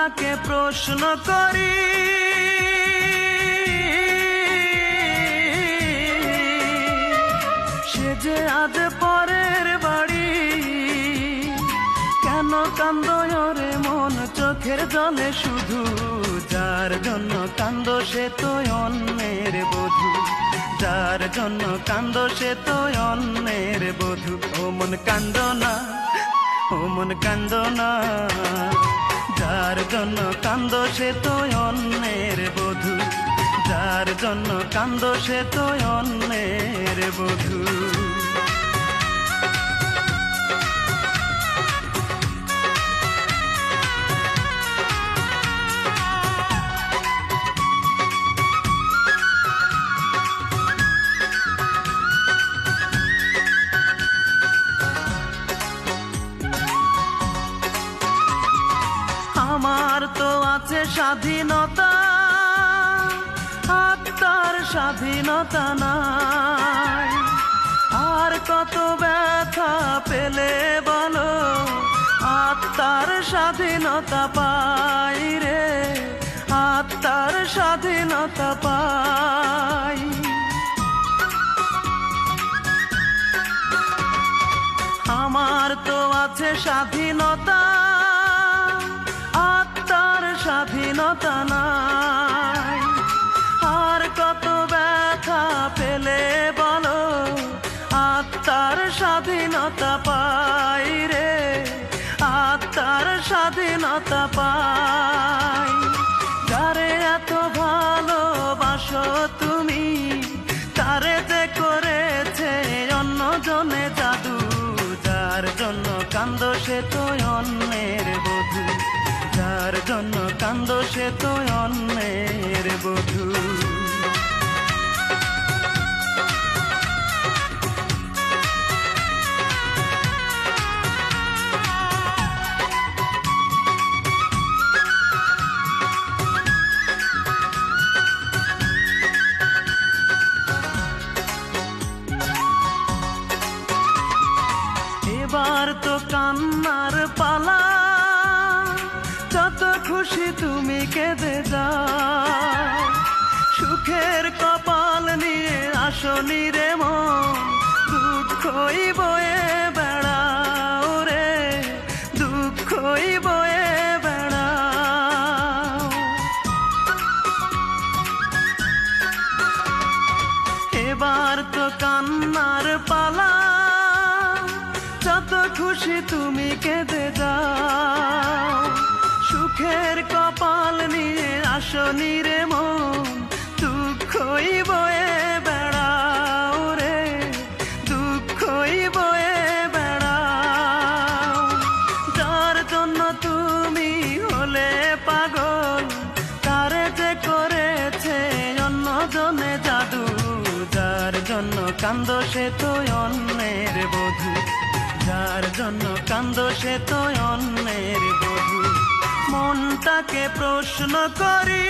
মনটাকে প্রশ্ন করি, সে যে আজ পরের বাড়ি। কেন কান্দো রে মন চোখের জলে শুধু, যার জন্য কান্দো সে তো অন্যের বধূ, যার জন্য কান্দো সে তো অন্যের বধূ। ও মন কান্দো না, ও মন কান্দো না, যার জন্য কান্দো সে তো অন্যের বধূ, যার জন্য কান্দো সে তো অন্যের বধূ। আমার তো আছে স্বাধীনতা, আত্মার স্বাধীনতা নাই। আর কত ব্যথা পেলে বলো, আত্মার স্বাধীনতা পাই রে, আত্মার স্বাধীনতা পাই। আমার তো আছে স্বাধীনতা, আত্মার স্বাধীনতা নাই। আর কত ব্যথা পেলে বলো, আত্মার স্বাধীনতা পাই রে, আত্মার স্বাধীনতা পাই। যারে এত ভালোবাসো তুমি, তারে যে করেছে অন্যজনে জাদু, যার জন্য কান্দো সে তো অন্যের বধূ, যার জন্য কান্দো সে তো অন্যের বধূ। এবার তো কান্নার পালা, যত খুশি তুমি কেঁদে যাও। সুখের কপাল নিয়ে আসনি রে মন, দুঃখই বয়ে বেড়াও রে, দুঃখই বয়ে বেড়াও। এবার তো কান্নার পালা, যত খুশি তুমি কেঁদে যাও। সুখের কপাল নিয়ে আসনি রে মন, দুঃখই বয়ে বেড়াও রে, দুঃখই বয়ে বেড়াও। যার জন্য তুমি হলে পাগল, তারে যে করেছে অন্যজনে জাদু, যার জন্য কান্দো সে তো অন্যের বধূ, যার জন্য কান্দো সে তো অন্যের বধূ। মনটাকে প্রশ্ন করি।